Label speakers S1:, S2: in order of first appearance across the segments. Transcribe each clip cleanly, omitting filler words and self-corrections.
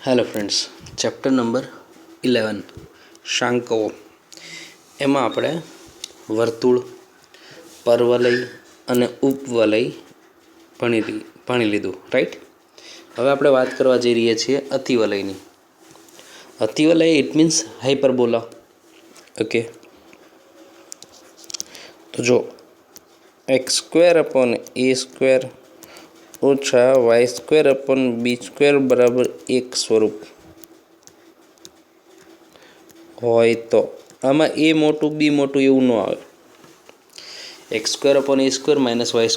S1: Hello friends, chapter number 11 શાંકઓ. એમાં આપણે વર્તુળ, પરવલય અને ઉપવલય ભણી લીધું, રાઈટ. હવે આપણે વાત કરવા જઈ રહ્યા છીએ અતિવલયની. અતિવલય ઇટ મીન્સ હાઇપરબોલા. ઓકે, તો જો x² / a² ઓછા y² / b² એક સ્વરૂપ હોય તો આમાં a મોટું b મોટું એવું ન આવે. x² / a² - y²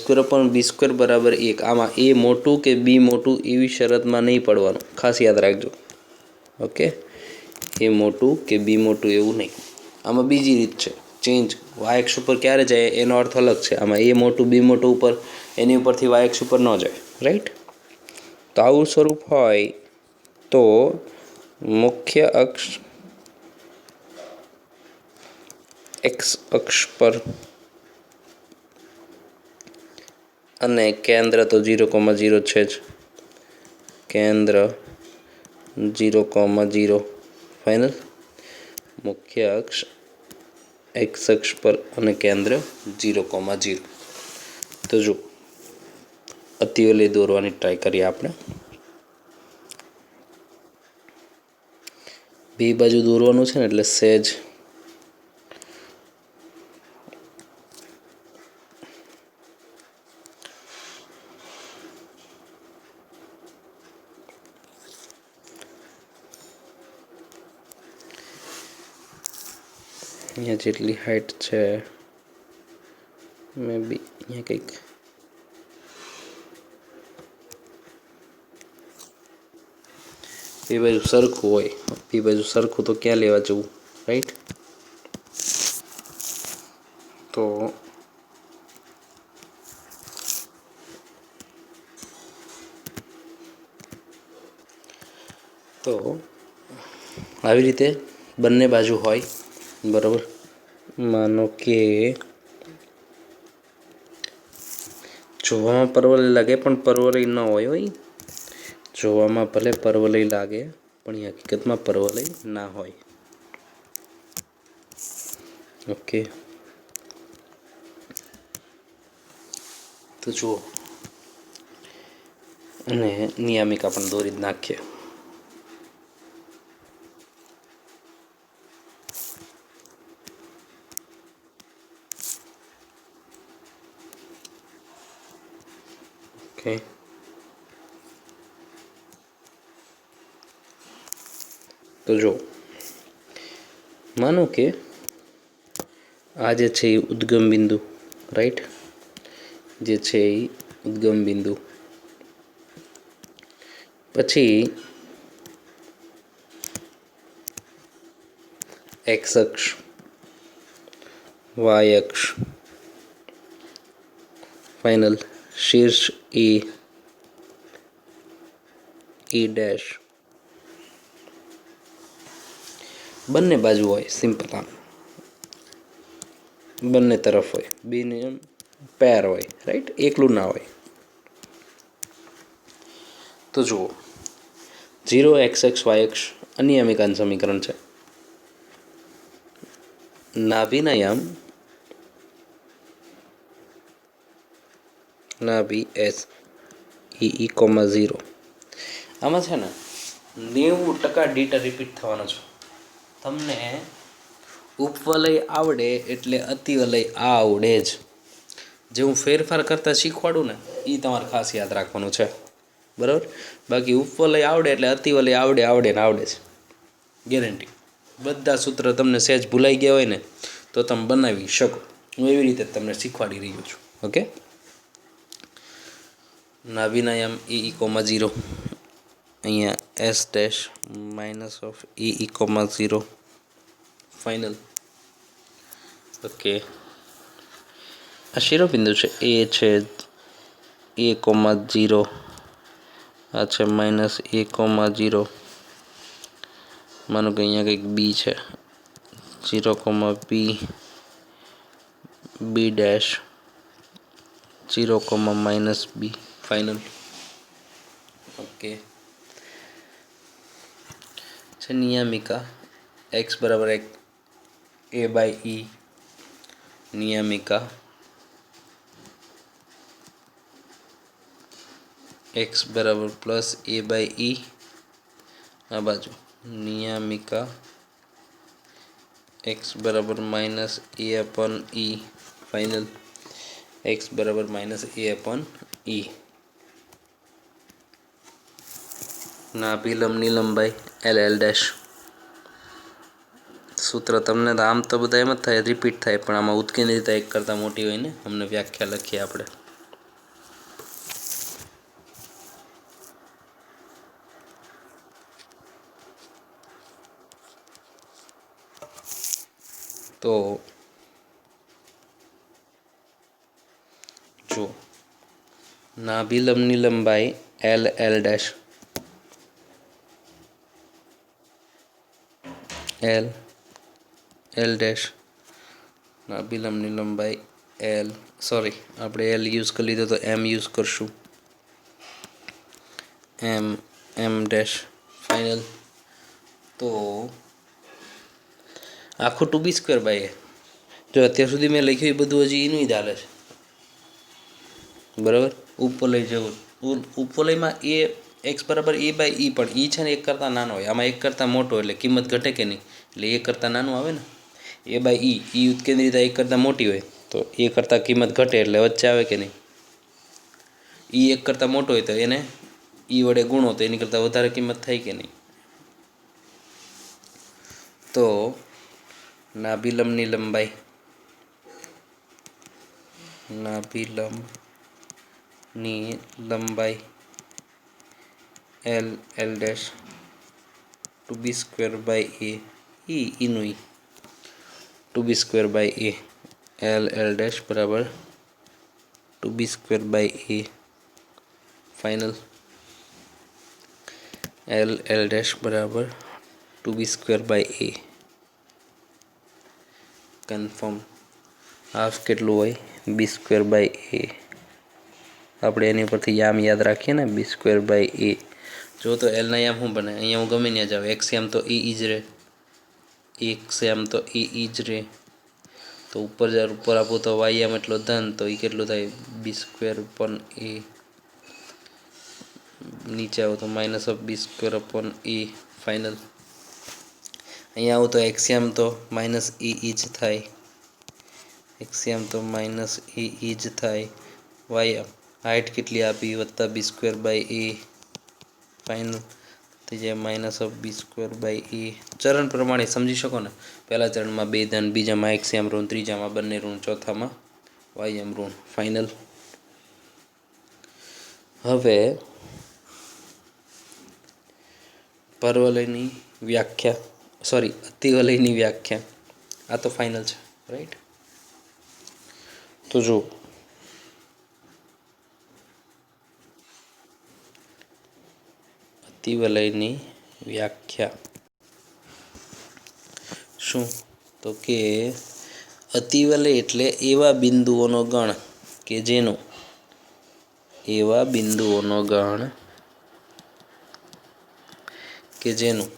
S1: / b² = 1. આમાં a મોટું કે b મોટું એવી શરતમાં નહીં પડવાનું, ખાસ યાદ રાખજો. ઓકે, a મોટું કે b મોટું એવું નહીં. આમાં બીજી રીત છે ચેન્જ. y અક્ષ ઉપર ક્યારે જાય એનો અર્થ અલગ છે. આમાં a મોટું b મોટું ઉપર એની ઉપરથી y અક્ષ ઉપર ન જાય, રાઈટ. તો આવું સ્વરૂપ હોય તો મુખ્ય અક્ષ x અક્ષ પર અને કેન્દ્ર તો 0,0 છે જ. કેન્દ્ર 0,0 ફાઇનલ. મુખ્ય અક્ષ x અક્ષ પર અને કેન્દ્ર 0,0. તો જો અતિવલય દોરવાની ટ્રાય કરીએ આપણે. બે બાજુ દોરવાનું છે ને, એટલે સહેજ અહીંયા જેટલી હાઈટ છે મે બી અહીંયા કંઈક બે બાજુ સરખું હોય. બે બાજુ સરખું તો ક્યાં લેવા જવું, રાઈટ. તો આવી રીતે બંને બાજુ હોય, બરાબર. માનો કે જોવામાં પરવલય લાગે પણ પરવલય ન હોય. જોવામાં ભલે પરવલય લાગે પણ એ હકીકતમાં પરવલય ના હોય. ઓકે, તો જુઓ, અને નિયામિકા પણ દોરી જ નાખીએ. ઓકે, તો જો માનો કે આ જે છે એ ઉદ્ગમ બિંદુ, રાઈટ. જે છે એ ઉદ્ગમ બિંદુ, પછી x અક્ષ, y અક્ષ, ફાઇનલ. શીર્ષ e ડેશ બંને બાજુ હોય. સિમ્પલ. આમ બંને તરફ હોય, બેને એમ પેર હોય, રાઈટ. એકલું ના હોય. તો જુઓ 0 x અક્ષ y અક્ષ અનિયમિકાનું સમીકરણ છે. નાભિના નાભી s e 0. આમાં છે ને 90% ડેટા રિપીટ થવાનો છે. તમને ઉપવલય આવડે એટલે અતિવલય આવડે જ. જે હું ફેરફાર કરતાં શીખવાડું ને એ તમારે ખાસ યાદ રાખવાનું છે, બરાબર. બાકી ઉપવલય આવડે એટલે અતિવલય આવડે ને આવડે જ, ગેરંટી. બધા સૂત્ર તમને સહેજ ભૂલાઈ ગયા હોય ને તો તમે બનાવી શકો. હું એવી રીતે તમને શીખવાડી રહ્યો છું. ઓકે, નાભિનાયામ e 0, અહીંયા s dash minus of e 0 final. Okay, આ શિરોબિંદુ છે એ છે a, 0. આ છે માઇનસ a, 0. માનો કે અહીંયા કંઈક બી છે 0, b dash 0, -b final. Okay, છે નિયામિકા x બરાબર એક a બાય e નિયામિકા x બરાબર પ્લસ a બાય e આ બાજુ નિયામિકા x બરાબર minus a upon e final x બરાબર માઇનસ a અપોન e નાભિલંબની લંબાઈ એલ એલ ડેશ સૂત્ર તમને આમ તો બધા એમ જ થાય રિપીટ થાય પણ આમાં ઉત્કેન્દ્રિતા એક કરતાં મોટી હોય ને અમને વ્યાખ્યા લખીએ આપણે તો જો નાભિલંબની લંબાઈ L L dash L L dash નાભિલંબની લંબાઈ એલ સોરી આપણે એલ યુઝ કરી લીધો તો એમ યુઝ કરશું એમ એમ ડેશ ફાઇનલ તો આખું ટુ બી સ્ક્વેર બાય એ જો અત્યાર સુધી મેં લખ્યું એ બધું હજી એનું જ હાલે છે બરાબર ઉપવલય જેવું ઉપવલયમાં એ એક્સ બરાબર એ બાય ઈ પણ ઈ છે ને એક કરતાં નાનો હોય આમાં એક કરતાં મોટો એટલે કિંમત ઘટે કે નહીં એટલે એ કરતાં નાનું આવે ને એ બાય ઈ ઉત્કેન્દ્રિતા એક કરતાં મોટી હોય તો એ કરતાં કિંમત ઘટે એટલે વચ્ચે આવે કે નહીં ઈ એક કરતાં મોટો હોય તો એને ઈ વડે ગુણો તો એની કરતાં વધારે કિંમત થાય કે નહીં તો નાભિલંબની લંબાઈ L L dash two B square by A ઈનું E two B square by A L L dash બરાબર two B square by A final L L dash બરાબર two B square by A confirm half કેટલું હોય બી square by એ આપણે એની પરથી યામ યાદ રાખીએ ને બી સ્ક્વેર બાય એ જો તો એલના યામ શું બને અહીંયા હું ગમે ત્યાં જાઉં એક્સ યામ તો એ જ રહે એક્સ યામ તો એ જ રહે તો ઉપર આપું તો વાય યામ એટલો ધન તો એ કેટલું થાય બી સ્ક્વેર અપોન એ નીચે આવો તો minus of B square upon A final અહીંયા આવું તો એક્સયામ તો માઇનસ એ જ થાય એક્સયામ તો માઇનસ એ જ થાય વાયમ હાઇટ કેટલી આપી વત્તા B square by A final થઈ જાય minus of B square by A ચરણ પ્રમાણે સમજી શકો ને પહેલા ચરણમાં બે ધન બીજામાં એક્સયામ ઋણ ત્રીજામાં બંને ઋણ ચોથામાં વાયમ ઋણ ફાઇનલ હવે પરવલયની વ્યાખ્યા સોરી અતિવલયની વ્યાખ્યા આ તો ફાઇનલ છે રાઈટ તો જો અતિવલયની વ્યાખ્યા શું તો કે અતિવલય એટલે એવા બિંદુઓનો ગણ કે જેનો એવા બિંદુઓનો ગણ કે જેનું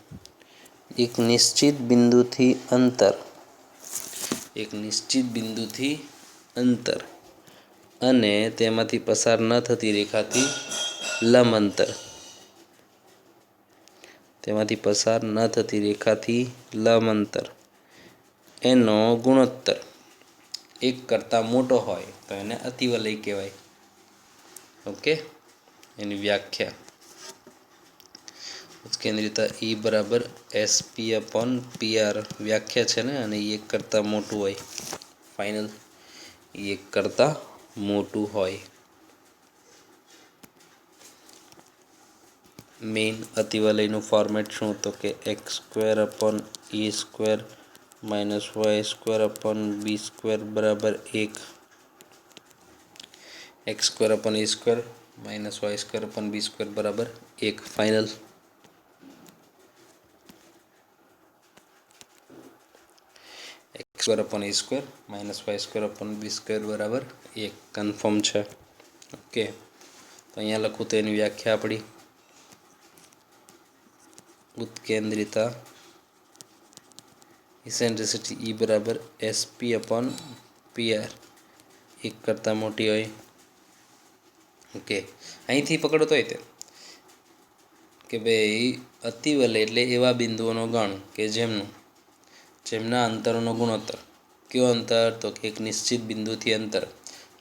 S1: એક નિશ્ચિત બિંદુથી અંતર અને તેમાંથી પસાર ન થતી રેખાથી લંબ અંતર એનો ગુણોત્તર એક કરતાં મોટો હોય તો એને અતિવલય કહેવાય ઓકે એની વ્યાખ્યા ઉત્કેન્દ્રિતા ઈ બરાબર એસપી અપોન પીઆર વ્યાખ્યા છે ને અને એ એક કરતાં મોટું હોય ફાઇનલ એ એક કરતાં મોટું હોય મેઇન અતિવલયનું ફોર્મેટ શું તો કે X square upon A square minus Y square upon B square બરાબર 1 X square upon A square minus Y square upon B square બરાબર 1 final X square upon A square minus Y square upon B square બરાબર 1 confirm છે okay તો અહીંયા લખું તો એની વ્યાખ્યા આપણી उत्केंद्रिता ઇસેન્ટ્રિસિટી E બરાબર SP/PR 1 કરતાં મોટી હોય. ઓકે, અહીંથી પકડો તોય તે કે ભાઈ અતિવલય એટલે એવા બિંદુઓનો ગણ કે જેમના અંતરોનો ગુણોત્તર. કયો અંતર? તો કે એક નિશ્ચિત બિંદુથી અંતર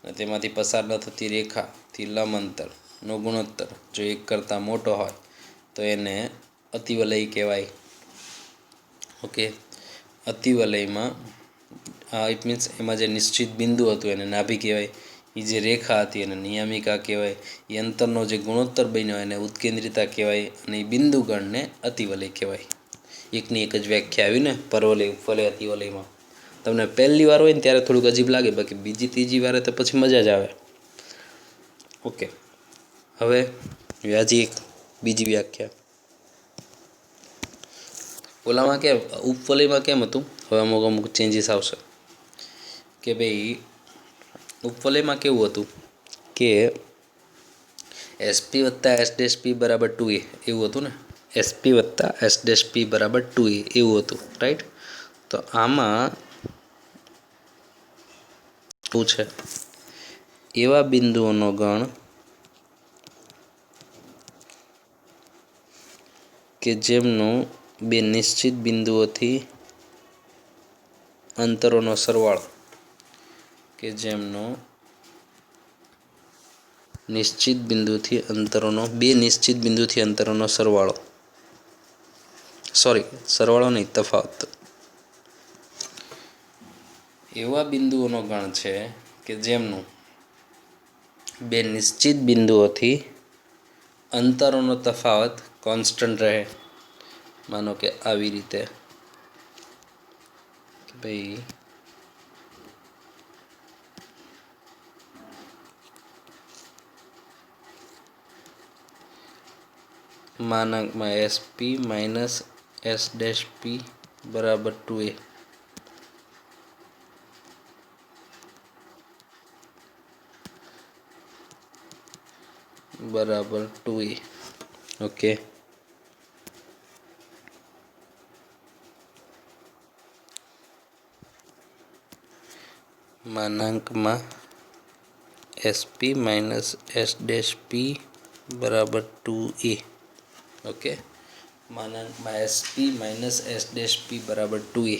S1: અને તેમાંથી પસાર ન થતી રેખાથી લંબ અંતરનો ગુણોત્તર જો 1 કરતાં મોટો હોય તો એને અતિવલય કહેવાય. ઓકે, અતિવલયમાં ઇટ મીન્સ એમાં જે નિશ્ચિત બિંદુ હતું એને નાભી કહેવાય. એ જે રેખા હતી એને નિયમિકા કહેવાય. એ અંતરનો જે ગુણોત્તર બન્યો એને ઉત્કેન્દ્રિતા કહેવાય અને એ બિંદુગણને અતિવલય કહેવાય. એકની એક જ વ્યાખ્યા આવી ને પરવલય, ઉપવલય, અતિવલયમાં. તમને પહેલી વાર હોય ને ત્યારે થોડુંક અજીબ લાગે, બાકી બીજી ત્રીજી વારે તો પછી મજા જ આવે. ઓકે, હવે વ્યાજી એક બીજી વ્યાખ્યા. ઓલામાં કેમ ઉપવલયમાં કેમ હતું? હવે અમુક ચેન્જીસ આવશે કે ભાઈ ઉપવલયમાં કેવું હતું કે SP + S' P બરાબર 2a એવું હતું ને. SP + S' P બરાબર 2a એવું હતું, રાઈટ? તો આમાં શું છે? એવા બિંદુઓનો ગણ કે જેમનું બે નિશ્ચિત બિંદુઓથી અંતરોનો સરવાળો બે નિશ્ચિત બિંદુથી અંતરોનો સરવાળો, સરવાળો નહીં, તફાવત. એવા બિંદુઓનો ગણ છે કે જેમનું બે નિશ્ચિત બિંદુઓથી અંતરોનો તફાવત કોન્સ્ટન્ટ રહે. માનો કે આવી રીતે કે ભાઈ SP - S' P બરાબર 2a. બરાબર 2a. Okay, SP - S' P બરાબર 2a. Okay, SP - S' P બરાબર 2a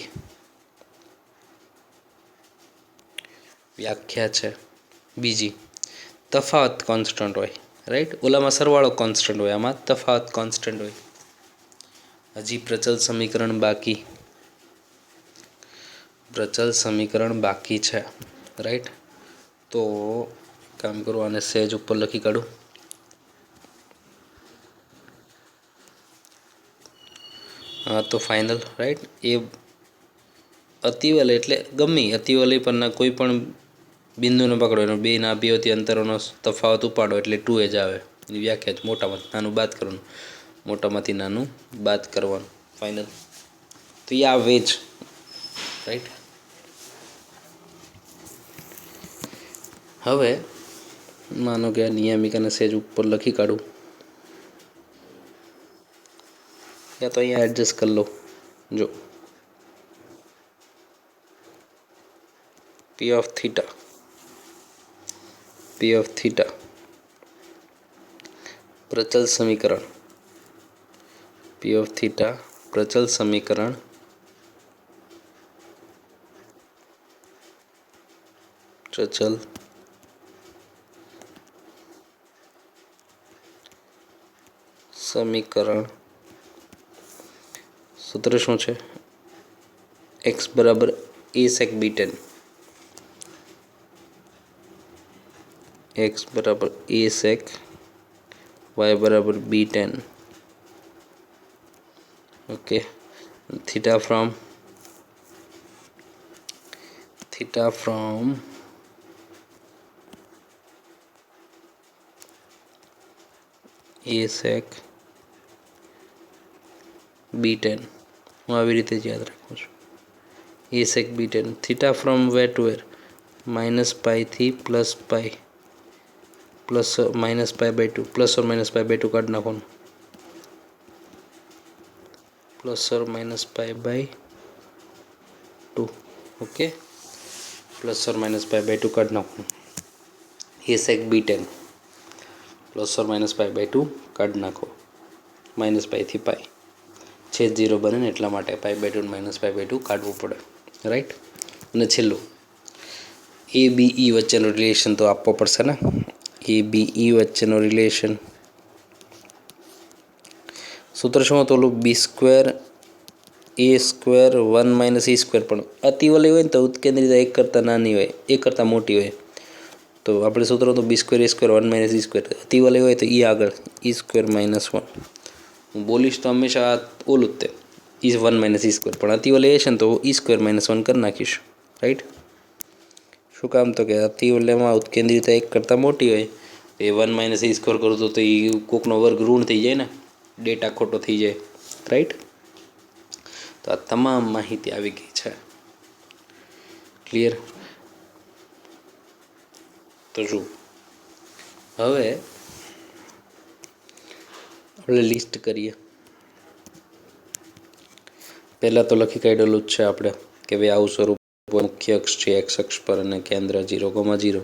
S1: વ્યાખ્યા છે. બીજી, તફાવત કોન્સ્ટન્ટ હોય, રાઈટ? ઓલામાં સરવાળો કોન્સ્ટન્ટ હોય, આમાં તફાવત કોન્સ્ટન્ટ હોય. હજી પ્રચલ સમીકરણ બાકી છે, રાઈટ? તો કામ કરું, આને સહેજ ઉપર લખી કાઢું. હા, તો ફાઇનલ, રાઈટ? એ અતિવલય એટલે ગમે અતિવલય પરના કોઈ પણ બિંદુને પકડો, એનો બે નાભીઓથી અંતરોનો તફાવત ઉપાડો એટલે 2a જ આવે. એની વ્યાખ્યા જ મોટામાંથી નાનું બાદ કરવાનું, મોટામાંથી નાનું બાદ કરવાનું. ફાઇનલ. તો એ આવે જ, રાઈટ? હવે માનો કે આ નિયમિકાને સહેજ ઉપર લખી કાઢું, યા તો અહીંયા એડજસ્ટ કરી લો. જો P of theta પ્રચલ સમીકરણ સૂત્ર શું છે? x બરાબર a sec b10, x બરાબર a sec, y બરાબર b10. Okay, theta from a sec b10 હું આવી રીતે જ યાદ રાખું છું. a sec b10, theta from where to where? -π થી +π, -π/2, +or -π/2 કાઢી નાખવાનું. +-π/2 ओके +-π/2 काट नाखो ए सेक B10 +-π/2 काट नाखो -π થી π छेद 0 बने ने एटला माटे π/2 -π/2 काढवू पड़े राइट। અને છેલ્લું ABE વચ્ચેનો રિલેશન તો આપવો પડશે ને ABE વચ્ચેનો રિલેશન सूत्र શું હતું ઓલું B² A² 1 - E² પણ અતિવલય હોય ને તો ઉત્કેન્દ્રિતા એક કરતાં નાની હોય એક કરતાં મોટી હોય તો આપણે સૂત્ર હતું B² A² 1 - E². અતિવલય હોય તો E આગળ E² - 1 હું બોલીશ તો હંમેશા ઓલું જ તે E1 - E² પણ અતિવલય છે ને તો E² - 1 કરી નાખીશ રાઈટ। શું કામ તો કે અતિવલયમાં ઉત્કેન્દ્રિતા એક કરતાં મોટી હોય એ 1 - E² કરું તો એ કોકનો વર્ગ ઋણ થઈ જાય ને ડેટા ખોટો થઈ જાય રાઈટ। તો આ તમામ માહિતી આવી ગઈ છે ક્લિયર। તો જો હવે આપણે લિસ્ટ કરીએ પહેલાં તો લખી કાઢેલું જ છે આપણે કે ભાઈ આવું સ્વરૂપ મુખ્ય અક્ષ છે એક્સ અક્ષ પર અને કેન્દ્ર 0,0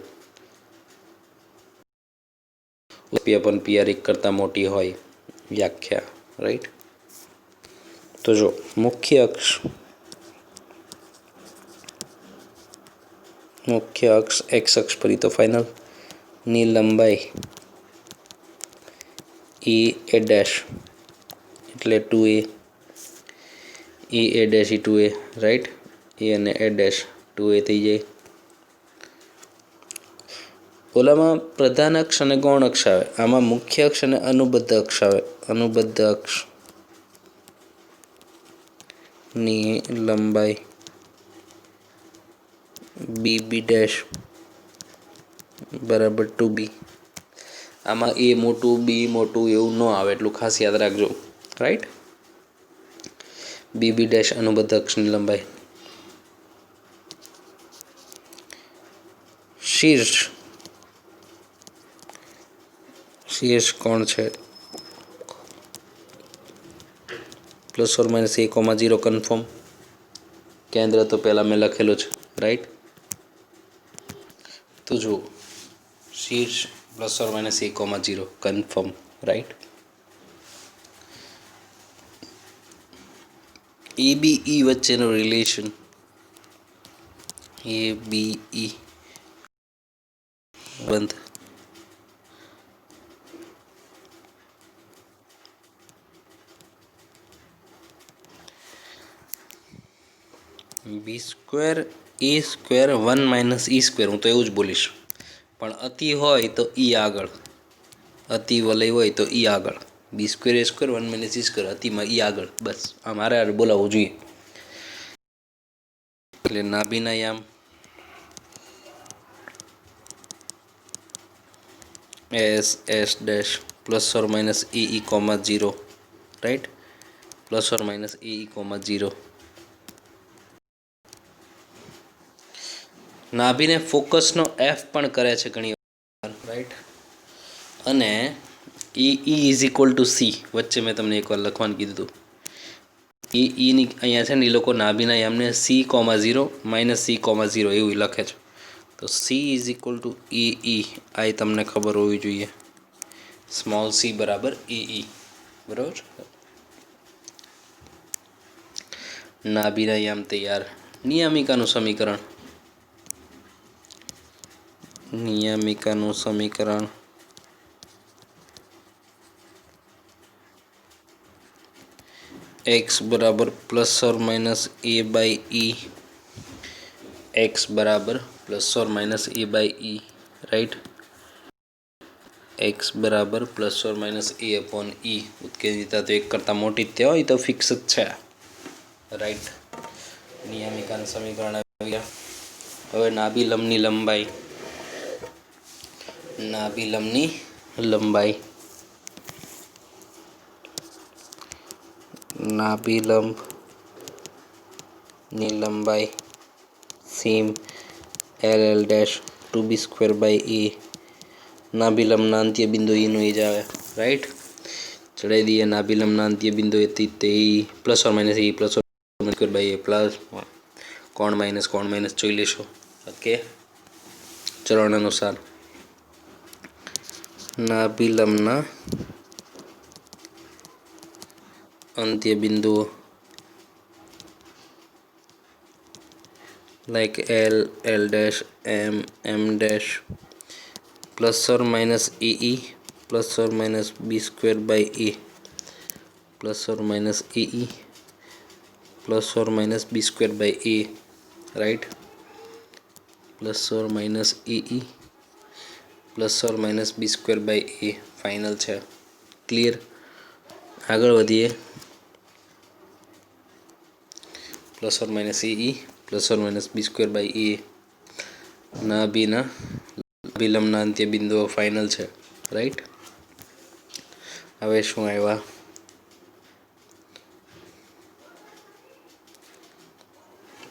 S1: પણ PR એક કરતાં મોટી હોય વ્યાખ્યા રાઈટ। તો જો મુખ્ય અક્ષ એક્સ અક્ષ પર તો ફાઇનલ ની લંબાઈ એ ડેશ એટલે 2a એ ડેશ 2a રાઈટ એ અને એ ડેશ 2a થઈ જાય। ઓલામાં પ્રધાન અક્ષ અને ગૌણ અક્ષ આવે આમાં મુખ્ય અક્ષ અને અનુબદ્ધ અક્ષ આવે અનુબદ્ધ અક્ષ ની લંબાઈ BB ડેશ બરાબર 2b આમાં એ મોટું બી મોટું એવું ન આવે એટલું ખાસ યાદ રાખજો રાઈટ। BB ડેશ અનુબદ્ધ અક્ષની લંબાઈ શીર્ષ કોણ છે +-a,0 કન્ફર્મ કેન્દ્ર તો પહેલાં મેં લખેલું છે રાઈટ। તો જુઓ શીર્ષ +-a,0 કન્ફર્મ રાઈટ। ABE વચ્ચેનું રિલેશન ABE બંધ B² A² 1 - E² હું તો એવું જ બોલીશ પણ અતિ હોય તો E આગળ અતિ વલય હોય તો E આગળ B² A² 1 - E² અતિમાં E આગળ બસ આ મારે બોલાવવું જોઈએ એટલે નાભિના યામ S dash +-AE,0 right +-AE,0 નાભિને ફોકસનો F પણ કરે છે ઘણી વાર રાઈટ અને E=C વચ્ચે મેં તમને એકવાર લખવાનું કીધું હતું ની અહીંયા છે ને એ લોકો નાભિના યામને C,0 -C,0 એવું લખે છે તો C=AE આ તમને ખબર હોવી જોઈએ સ્મોલ c બરાબર AE બરાબર નાભિના યામ તૈયાર નિયામિકાનું સમીકરણ x બરાબર +-a/e x બરાબર +-a/e રાઈટ x બરાબર +-a/e ઉત્કેન્દ્રિતા તો એક કરતાં મોટી જ તે હોય તો ફિક્સ જ છે રાઈટ। નિયમિકાનું સમીકરણ આવી ગયા હવે નાભિલંબની લંબાઈ સીમ LL ડેશ 2b²/a નાભિલંબના અંત્ય બિંદુ ઈનું એ જ આવે રાઈટ चढ़ाई दिए नाभिलंबना अंत्य बिंदु ते प्लस और माइनस ए प्लस और माइनस बाई ए प्लस कोण माइनस જોઈ લેશો ઓકે ચરણ અનુસાર નાભિલંબના અંત્ય બિંદુઓ like L dash M dash plus or minus AE plus or minus B square by A plus or minus AE plus or minus B square by A right plus or minus AE plus or minus B square by A final છે clear આગળ વધીએ plus or minus AE plus or minus B square by A નાભિલંબના અંત્ય બિંદુઓ final છે right હવે શું આવ્યા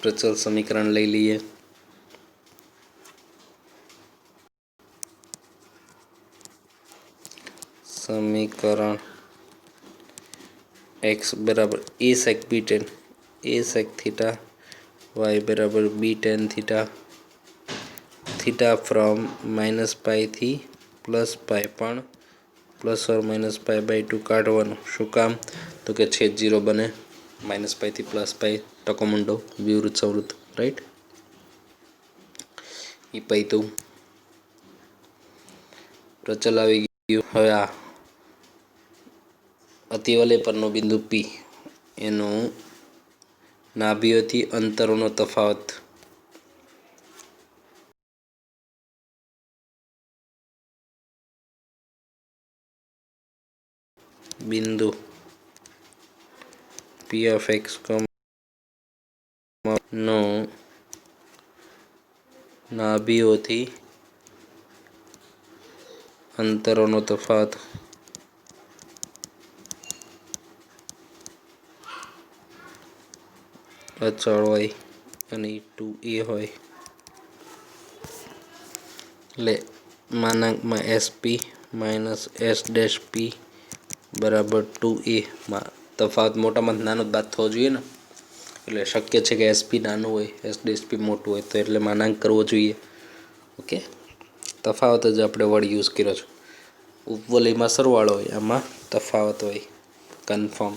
S1: પ્રચલ સમીકરણ લઈ લઈએ समीकरण x बराबर a sec b tan a sec theta y बराबर b tan theta theta from -पाई थी +पाई पण +/-पाई/2 काढવાનું શું કામ તો કે છેદ 0 બને -પાઈ થી +પાઈ ટકો મુંડો વિવૃત સવૃત રાઈટ ઈ પૈતું પ્રચલ આવી ગયું હવે આ અતિવલય પરનો બિંદુ P એનો નાભીઓથી અંતરોનો તફાવત બિંદુ P of x, નો નાભીઓથી અંતરોનો તફાવત અચળ હોય અને 2a હોય એટલે માનાંકમાં SP minus S dash P બરાબર 2a માં તફાવત મોટામાં નાનો જ બાદ થવો જોઈએ ને એટલે શક્ય છે કે SP નાનું હોય S ડેશ P મોટું હોય તો એટલે માનાંક કરવો જોઈએ ઓકે તફાવત જ આપણે વર્ડ યુઝ કર્યો છે ઉપવલયમાં સરવાળો હોય આમાં તફાવત હોય કન્ફર્મ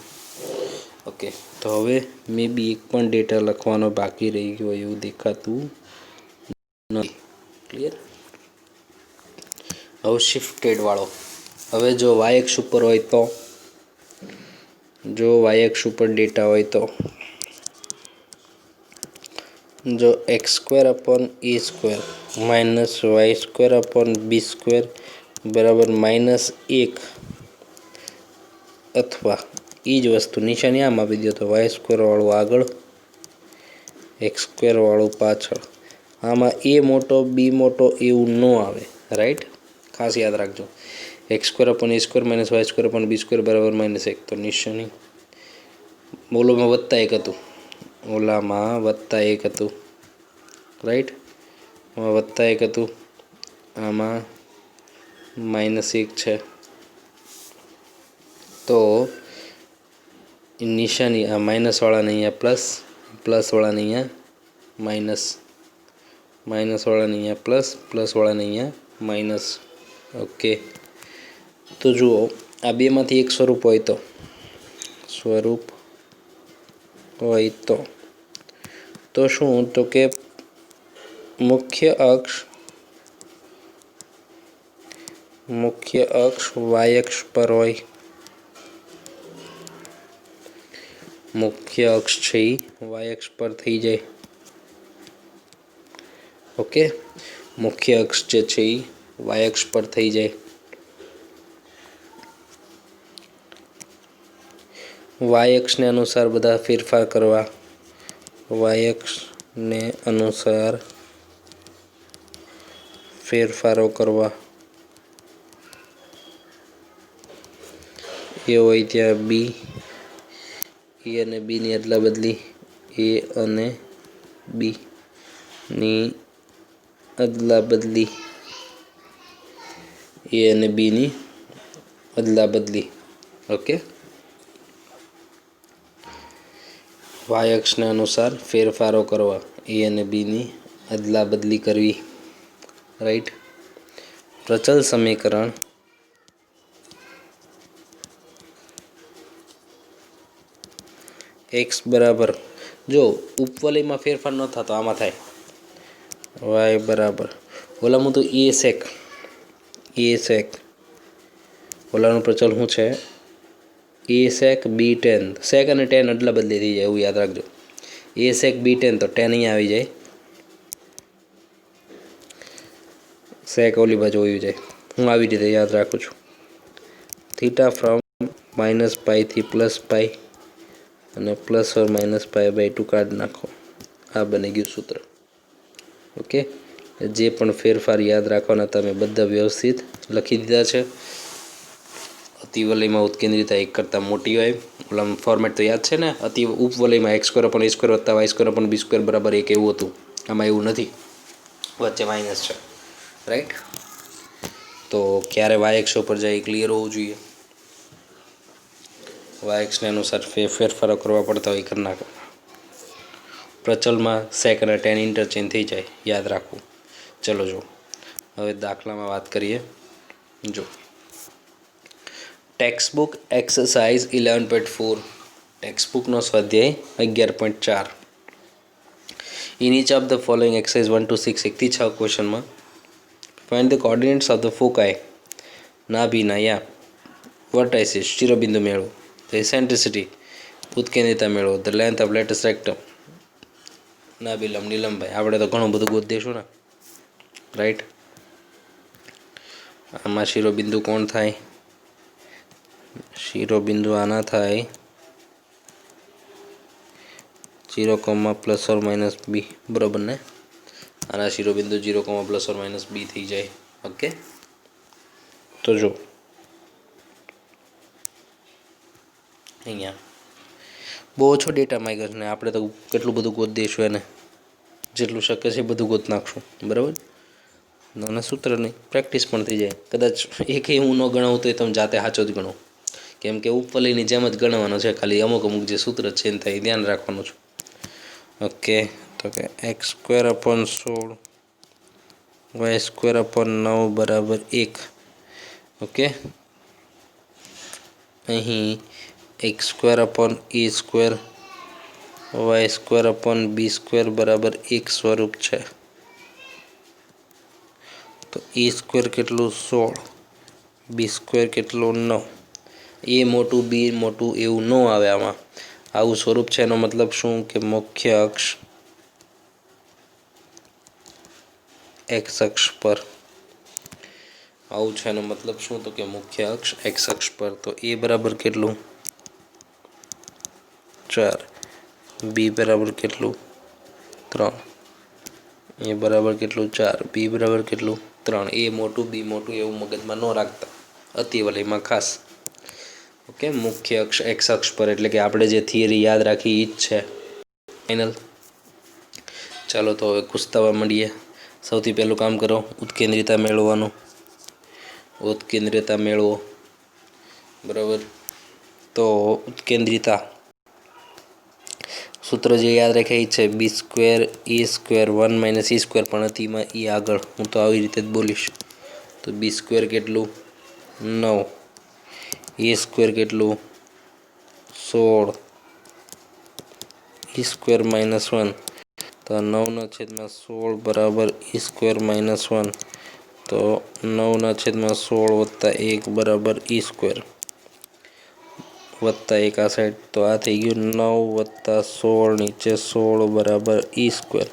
S1: ઓકે તો હવે મે બી એક પણ ડેટા લખવાનો બાકી રહી ગયો એવું દેખાતું નથી ક્લિયર હવે શિફ્ટેડ વાળો હવે જો y અક્ષ ઉપર હોય તો જો y અક્ષ ઉપર ડેટા હોય તો जो x² / y² / b² बराबर -1 अथवा એ જ વસ્તુ નિશાની આમ આપી દો તો y² વાળું આગળ x² વાળું પાછળ આમાં a મોટો b મોટો એવું ન આવે રાઈટ ખાસ યાદ રાખજો x² / a² - y² / b² બરાબર -1 તો નિશાની ઓલામાં +1 હતું ઓલામાં +1 હતું રાઈટ આમાં +1 હતું આમાં -1 છે તો નિશાની આ માઇનસવાળાને અહીંયા પ્લસ પ્લસવાળાને અહીંયા માઇનસ માઇનસવાળાને અહીંયા પ્લસ પ્લસવાળાને અહીંયા માઇનસ ઓકે તો જુઓ આ બેમાંથી એક સ્વરૂપ હોય તો શું તો કે મુખ્ય અક્ષ y અક્ષ પર હોય મુખ્ય અક્ષ છે y અક્ષ પર થઈ જાય ઓકે મુખ્ય અક્ષ જે છે એ y અક્ષ પર થઈ જાય y અક્ષને અનુસાર બધા ફેરફાર કરવા y અક્ષને અનુસાર ફેરફારો કરવા એ હોય ત્યાં b એ અને b ની અદલા બદલી a અને b ની અદલા બદલી a અને b ની અદલા બદલી ઓકે, વાય અક્ષને અનુસાર ફેરફારો કરવા, એ અને બીની અદલા બદલી કરવી. રાઈટ. પ્રચલ સમીકરણ એક્સ બરાબર, જો ઉપવલયમાં ફેરફાર ન થતો આમાં થાય. વાય બરાબર, ઓલામાં તો એ સેક ઓલાનું પ્રચલ શું છે? એ સેક બી ટેન. સેક અને ટેન અદલા બદલી થઈ જાય, એવું યાદ રાખજો. એ સેક બી ટેન તો ટેન અહીંયા આવી જાય, સેક ઓલી બાજુ આવી જાય. હું આવી રીતે યાદ રાખું છું. થીટા ફ્રોમ માઇનસ પાઈથી પ્લસ પાઈ અને plus or minus pi by two કાઢી નાખો. આ બની ગયું સૂત્ર. ઓકે, જે પણ ફેરફાર યાદ રાખવાના તમે બધા વ્યવસ્થિત લખી દીધા છે. અતિવલયમાં ઉત્કેન્દ્રિતા એક કરતાં મોટી હોય, ઓલામાં ફોર્મેટ તો યાદ છે ને. ઉપવલયમાં x square upon A square વત્તા Y square upon B square બરાબર એક એવું હતું. આમાં એવું નથી, વચ્ચે માઇનસ છે. રાઈટ. તો ક્યારે વાય એક્સ ઉપર જાય ક્લિયર હોવું જોઈએ. વાય એક્સને અનુસાર ફેરફારો કરવા પડતા હોય કરી નાખો. પ્રચલમાં સેક અને ટેન ઇન્ટરચેન્જ થઈ જાય, યાદ રાખવું. ચલો જો હવે દાખલામાં વાત કરીએ. જો ટેક્સ્ટબુક એક્સરસાઇઝ 11.4, ટેક્સ્ટબુકનો સ્વાધ્યાય 11.4. In each of the following exercise 1 to 6, 1 થી 6 ક્વેશ્ચનમાં find the coordinates of the foci, નાભીના યા વર્ટાઇસિસ શિરોબિંદુ મેળવો. ધ એસેન્ટ્રિસિટી ઉત્કેન્દ્રિતા મેળવો. The length of latus rectum નાભી લંબની લંબાઈ. આપણે તો ઘણું બધું ગોત દઈશું ને. રાઈટ. આમાં શિરોબિંદુ કોણ થાય? શિરોબિંદુ આના થાય 0, પ્લસ ઓર માઇનસ બી, બરાબર ને. આના શિરોબિંદુ 0, પ્લસ ઓર માઇનસ બી થઈ જાય. ઓકે, તો જો અહીંયા બહુ ઓછો ડેટા માંગ્યો છે ને આપણે તો કેટલું બધું ગોત દઈશું એને. જેટલું શક્ય છે એ બધું ગોત નાખશું, બરાબર. અને સૂત્ર નહીં, પ્રેક્ટિસ પણ થઈ જાય. કદાચ એક હું ન ગણાવું તો તમે જાતે સાચો જ ગણો, કેમ કે ઉપવલયની જેમ જ ગણવાનો છે. ખાલી અમુક જે સૂત્ર ચેન્જ થાય એ ધ્યાન રાખવાનું છે. ઓકે, તો કે X square upon 16 Y square upon 9 બરાબર 1. ઓકે, અહીં X square upon A square Y square upon B square બરાબર 1 સ્વરૂપ છે. તો એ સ્ક્વેર કેટલું? 16. બી સ્ક્વેર કેટલું? 9. એ મોટું બી મોટું એવું ન આવે આમાં. આવું સ્વરૂપ છે એનો મતલબ શું? કે મુખ્ય અક્ષ એક્સ અક્ષ પર. આવું છે એનો મતલબ શું? તો કે મુખ્ય અક્ષ એક્સ અક્ષ પર. તો એ બરાબર કેટલું? 4. બી બરાબર કેટલું? 3. એ બરાબર કેટલું? 4. બી બરાબર કેટલું? 3. એ મોટું બી મોટું એવું મગજમાં ન રાખતા, અતિવલયમાં ખાસ. ઓકે, મુખ્ય અક્ષ એક્સ અક્ષ પર એટલે કે આપણે જે થિયરી યાદ રાખી એ જ છે. ફાઇનલ. ચાલો તો હવે કુસ્તાવા માંડીએ. સૌથી પહેલું કામ કરો, ઉત્કેન્દ્રિતા મેળવવાનું. ઉત્કેન્દ્રિતા મેળવો, બરાબર. તો ઉત્કેન્દ્રિતા સૂત્ર જે યાદ રાખ્યા એ છે બી સ્ક્વેર એ સ્ક્વેર 1 માઇનસ ઈ સ્ક્વેર, પણ અતિમાં એ આગળ. હું તો આવી રીતે જ બોલીશ. તો બી સ્ક્વેર કેટલું? 9. એ સ્ક્વેર કેટલું? 16. ઈ સ્ક્વેર માઇનસ 1, તો 9/16 બરાબર ઈ સ્ક્વેર માઇનસ 1. તો 9/16 વત્તા 1 બરાબર ઈ સ્ક્વેર વત્તા 1 આ સાઈડ. તો આ થઈ ગયું 9 વત્તા 16 નીચે 16 બરાબર ઈ સ્ક્વેર.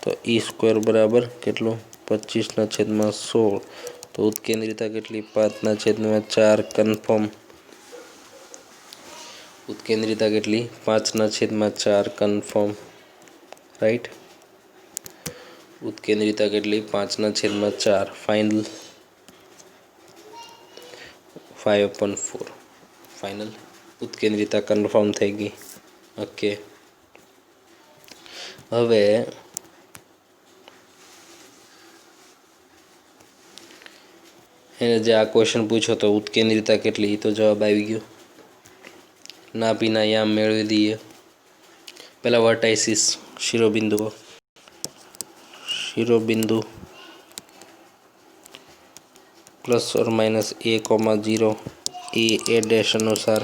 S1: તો ઈ સ્ક્વેર બરાબર કેટલું? 25/16. તો ઉત્કેન્દ્રિતા કેટલી? 5/4 કન્ફર્મ. ઉત્કેન્દ્રિતા કેટલી? 5/4 કન્ફર્મ. રાઈટ. ઉત્કેન્દ્રિતા કેટલી? 5/4 ફાઇનલ. 5/4 ફાઇનલ. ઉત્કેન્દ્રિતા કન્ફર્મ થઈ ગઈ. ઓકે, હવે એને જે આ ક્વેશ્ચન પૂછ્યો તો ઉત્કેન્દ્રિતા કેટલી, તો જવાબ આવી ગયો. નાભીના યામ મેળવી દઈએ. પહેલાં વર્ટાઇસિસ શિરોબિંદુઓ. શિરોબિંદુ +or-a, 0 a ડેશ અનુસાર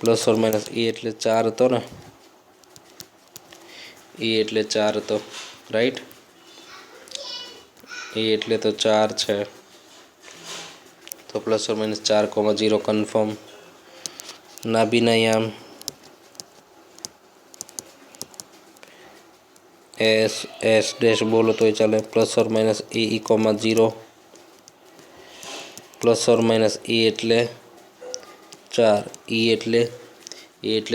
S1: +or- a એટલે 4 હતો ને, a એટલે 4 હતો, રાઈટ. a એટલે તો 4 છે, તો +or- 4, 0 કન્ફર્મ. નાભીના યામ s ડેશ બોલો તોય ચાલે, +or- a, 0 +or- a એટલે 4, e એટલે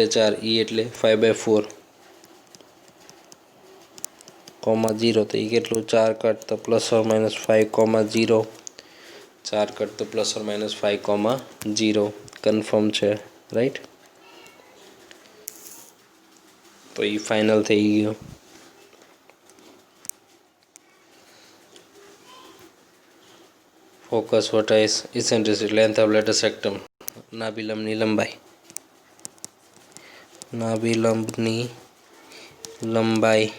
S1: 4, e એટલે 5/4, 0 તો એ કેટલું 4 કટ તો +or- 5, 0, 4 કટ તો +or- 5, 0 કન્ફર્મ છે, રાઈટ. તો એ ફાઇનલ થઈ ગયું. Focus, vertices, eccentricity, length of latus rectum. નાભિલંબની લંબાઈ. નાભિલંબની લંબાઈ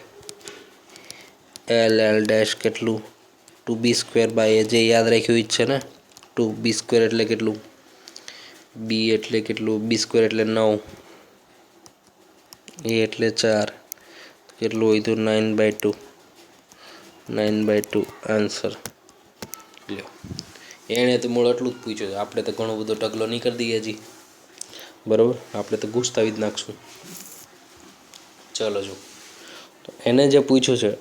S1: l ડેશ કેટલું 2b²/a, જે યાદ રાખ્યું ઈ જ છે ને. 2b² એટલે કેટલું, b એટલે કેટલું, b² એટલે 9, a એટલે 4, કેટલું હોય તો 9/2, 9/2 આન્સર. લ્યો, એણે તો મૂળ આટલું જ પૂછ્યું છે, આપણે તો ઘણો બધો ઢગલો નહીં કરી દઈએ હજી, બરાબર. આપણે તો ગુસ્તાવી જ નાખશું. ચલો જો, તો એને જે પૂછ્યું છે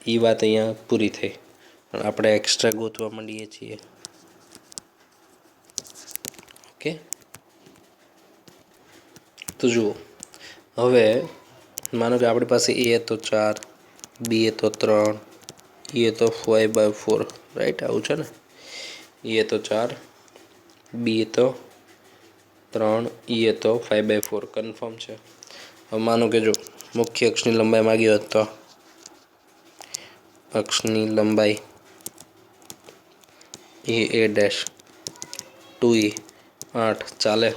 S1: એ વાત અહીંયા પૂરી થઈ, પણ આપણે એક્સ્ટ્રા ગોતવા માંડીએ છીએ. ઓકે, તો જુઓ, હવે માનો કે આપણી પાસે a હતો 4, b હતો 3, e હતો 5/4, રાઈટ. આવું છે ને, e હતો 4, b હતો 3, e હતો 5/4 કન્ફર્મ છે. હવે માનો કે જો મુખ્ય અક્ષની લંબાઈ માગ્યો હોત તો અક્ષની લંબાઈ a ડેશ 2e 8 ચાલે,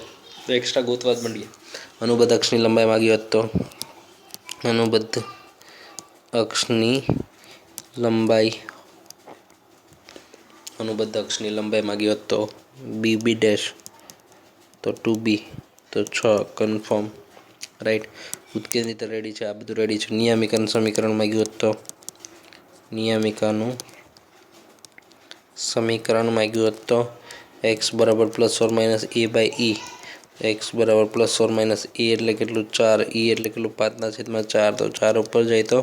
S1: તો એક્સ્ટ્રા ગોતવા જ માંડીએ. અનુબદ્ધ અક્ષની લંબાઈ માગી હોત તો અનુબદ્ધ અક્ષની લંબાઈ માગી હોત તો bb ડેશ તો 2b તો 6 કન્ફર્મ, રાઈટ. ઉત્કેન્દ્રિતા રેડી છે, આ બધું રેડી છે. નિયામિકાનું સમીકરણ માગ્યું હોત તો નિયામિકાનું સમીકરણ માગ્યું હોત તો x બરાબર +or-a/e, x બરાબર +or-a એટલે કેટલું 4, e એટલે કેટલું 5/4, તો 4 ઉપર જાય તો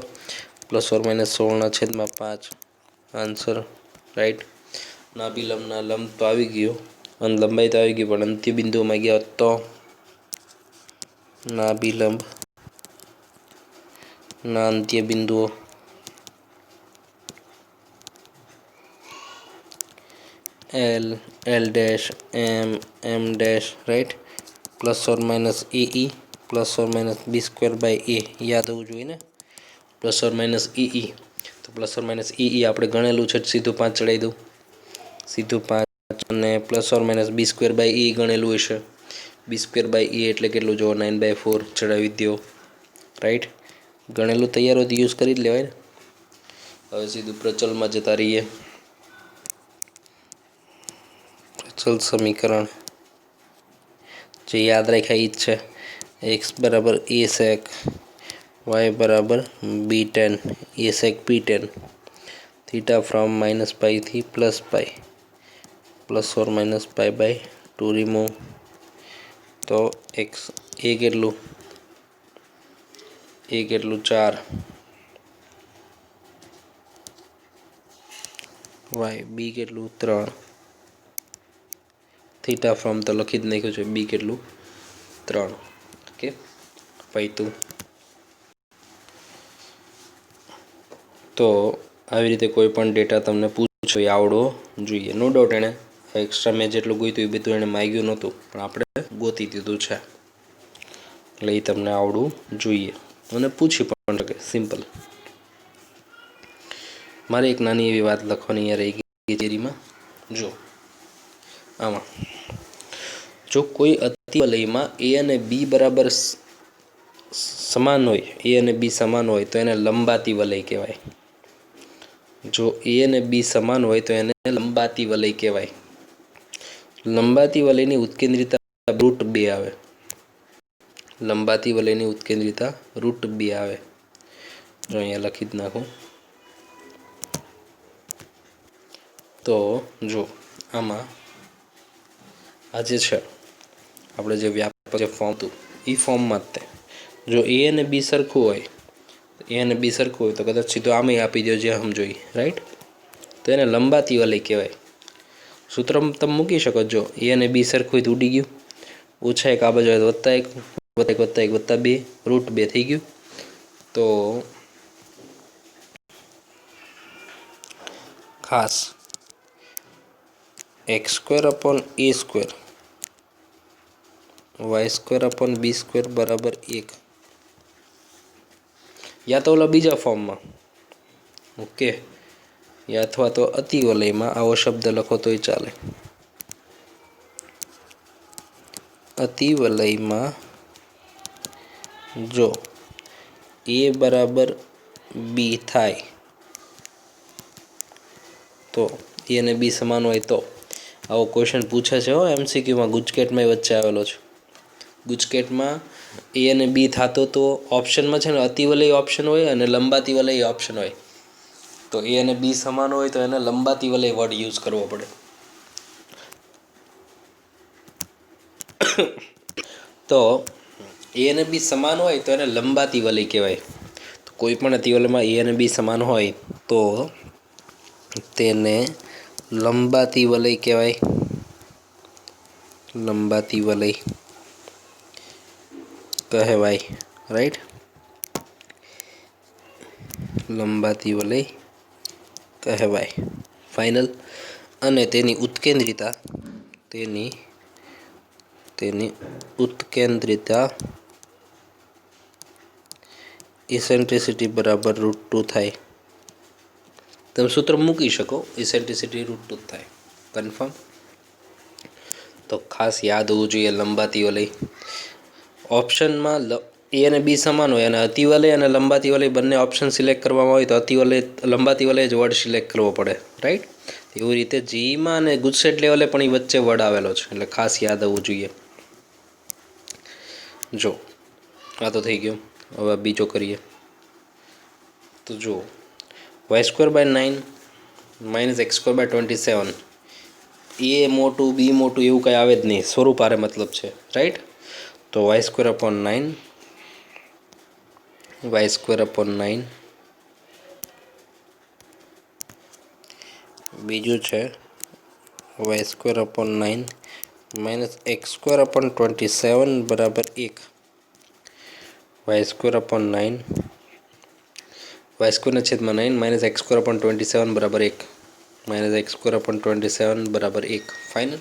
S1: +or-16/5 આન્સર, રાઈટ. નાભિલંબના લંબ તો આવી ગયો અને લંબાઈ તો આવી ગઈ, પણ અંત્ય બિંદુઓમાં ગયા હોત તો નાભિલંબના અંત્ય બિંદુઓ l dash m dash, right. +or-ae +or-b²/a યાદ હોવું જોઈએ ને. +or-ee, તો +or-ee આપણે ગણેલું છે, સીધું 5 ચડાવી દઉં, સીધું 5, અને +or-b²/a ગણેલું હશે, b²/a એટલે કેટલું જો 9/4 ચડાવી દો, રાઈટ. ગણેલું તૈયાર હોય તો યુઝ કરી જ લેવાય ને. હવે સીધું પ્રચલમાં જતા રહીએ. પ્રચલ સમીકરણ જે યાદ રાખ્યા એ જ છે. x બરાબર a sec, y બરાબર b tan, a sec b tan, theta from -π થી +π, +or-π/2 રિમૂવ, તો x a કેટલું 4, y b કેટલું 3, થીટા ફ્રોમ તો લખી જ નાખ્યું છે, b કેટલું 3. ઓકે, પૈતું. તો આવી રીતે કોઈ પણ ડેટા તમને પૂછો એ આવડવો જોઈએ. નો ડાઉટ એણે એક્સ્ટ્રા મેં જેટલું ગોત્યું એ બધું એણે માગ્યું નહોતું, પણ આપણે ગોતી દીધું છે, એટલે એ તમને આવડવું જોઈએ અને પૂછી પણ શકે. સિમ્પલ. મારે એક નાની એવી વાત લખવાની રહી ગઈ થિયરીમાં. જો આમાં જો કોઈ અતિવલયમાં એ અને બી બરાબર સમાન હોય, એ અને બી સમાન હોય તો એને લંબાતી વલય કહેવાય. જો એ અને બી સમાન હોય તો એને લંબાતી વલય કહેવાય. લંબાતી વલયની ઉત્કેન્દ્રિતા √2 આવે. લંબાતી વલયની ઉત્કેન્દ્રિતા √2 આવે. જો અહીંયા લખી જ નાખું. તો જો આમાં આ જે છે આપણે જે વ્યાપક જે ફોર્મ હતું એ ફોર્મમાં જ તે જો એ અને બી સરખું હોય, એ અને બી સરખું હોય તો કદાચ સીધો આમે આપી દો જે સમજો એ, રાઈટ. તો એને લંબાતી વલય કહેવાય. સૂત્ર તમે મૂકી શકો. જો એ અને બી સરખું હોય તો ઉડી ગયું, ઓછા એક આ બાજુ હોય તો +1 +1 +1 +2 √2 થઈ ગયું. તો ખાસ x² / a² y² / b² બરાબર 1, યા તો ઓલા બીજા ફોર્મમાં, ઓકે, યા અથવા તો અતિવલયમાં આવો શબ્દ લખો તોય ચાલે. અતિવલયમાં જો a બરાબર b થાય તો એ અને બી સમાન હોય તો આવો ક્વેશ્ચન પૂછે છે હો MCQમાં. ગુજકેટમાં વચ્ચે આવેલો છે. ગુજકેટમાં એ અને બી થતો તો ઓપ્શનમાં છે ને અતિવલય ઓપ્શન હોય અને લંબાતી વલય ઓપ્શન હોય. તો એ અને બી સમાન હોય તો એને લંબાતી વલય વર્ડ યુઝ કરવો પડે. તો એ અને બી સમાન હોય તો એને લંબાતી વલય કહેવાય. તો કોઈ પણ અતિવલયમાં એ અને બી સમાન હોય તો તેને લંબાતી વલય કહેવાય. લંબાતી વલય કહેવાય, રાઈટ. લંબાતી વલય કહેવાય, ફાઇનલ. અને તેની ઉત્કેન્દ્રિતા ઇસેન્ટ્રિસિટી બરાબર √2 થાય. તમે સૂત્ર મૂકી શકો, ઇસેન્ટ્રિસિટી √2 થાય. કન્ફર્મ. તો ખાસ યાદ હોવું જોઈએ લંબાતી વલય. ઓપ્શનમાં એ અને બી સમાન હોય અને અતિવલય અને લંબાતી વલય બંને ઓપ્શન સિલેક્ટ કરવામાં હોય તો લંબાતી વલય જ વર્ડ સિલેક્ટ કરવો પડે, રાઈટ. એવી રીતે જીઈમાં અને ગુજસેટ લેવલે પણ એ વચ્ચે વર્ડ આવેલો છે, એટલે ખાસ યાદ આવવું જોઈએ. જો આ તો થઈ ગયો. હવે બીજો કરીએ. તો જો y² / 9 - x² / 27 એ મોટું બી મોટું એવું કંઈ આવે જ નહીં. સ્વરૂપ આરે મતલબ છે, રાઈટ. તો y² / 9 બીજું છે y² / 9 - x² / 27 બરાબર 1. y² / 9 y²/9 - x² / 27 બરાબર 1 x² / 27 બરાબર 1. ફાઇનલ.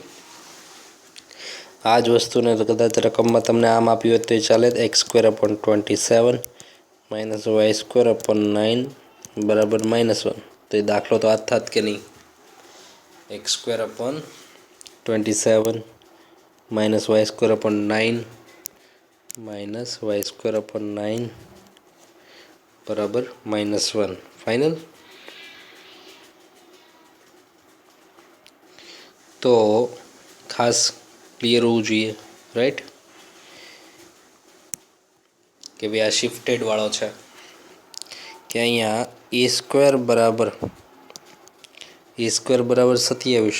S1: આ જ વસ્તુને કદાચ રકમમાં તમને આમ આપ્યું હોય તો ચાલે. x² / 27 - y² / 9 બરાબર -1. તો એ દાખલો તો આ જ થાત કે નહીં. x² / 27 - y² / 9 y² / 9 બરાબર -1. ફાઇનલ. તો ખાસ ક્લિયર હોવું જોઈએ, રાઈટ, કે ભાઈ આ શિફ્ટેડ વાળો છે કે અહીંયા a² બરાબર 27,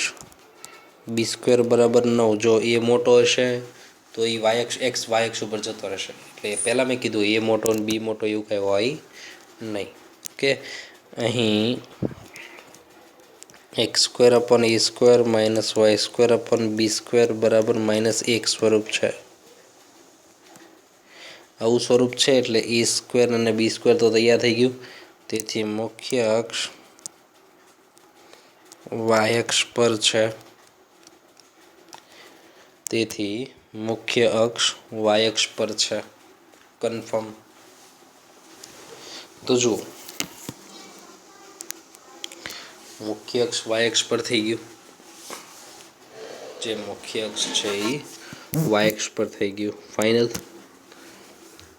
S1: b² બરાબર 9. જો એ મોટો હશે તો એ x અક્ષ ઉપર જતો રહેશે. એટલે પહેલાં મેં કીધું એ મોટો અને બી મોટો એવું કંઈ હોય નહીં. કે અહીં x² / a² - y² / b² બરાબર -1 સ્વરૂપ છે. આવું સ્વરૂપ છે એટલે a² અને b² તો તૈયાર થઈ ગયું. તેથી મુખ્ય અક્ષ y અક્ષ પર છે. કન્ફર્મ. તો જુઓ મુખ્ય અક્ષ y અક્ષ પર થઈ ગયું. જે મુખ્ય અક્ષ છે એ વાય અક્ષ પર થઈ ગયું ફાઇનલ.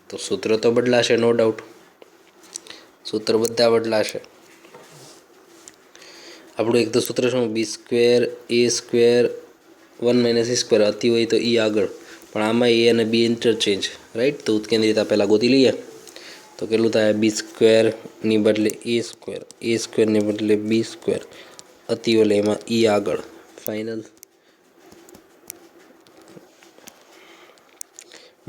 S1: તો સૂત્ર તો બદલાશે, નો ડાઉટ, સૂત્ર બધા બદલાશે. આપણું એક તો સૂત્ર શું, બી સ્ક્વેર એ સ્ક્વેર 1 માઇનસ ઈ સ્ક્વેર, અતિ હોય તો ઈ આગળ, પણ આમાં એ અને બી ઇન્ટરચેન્જ, રાઈટ. તો ઉત્કેન્દ્રિયતા પહેલાં ગોતી લઈએ. તો કેટલું થાય, બી સ્ક્વેરની બદલે એ સ્ક્વેરની બદલે બી સ્ક્વેર, અતિ ઓલે એમાં ઈ આગળ, ફાઇનલ.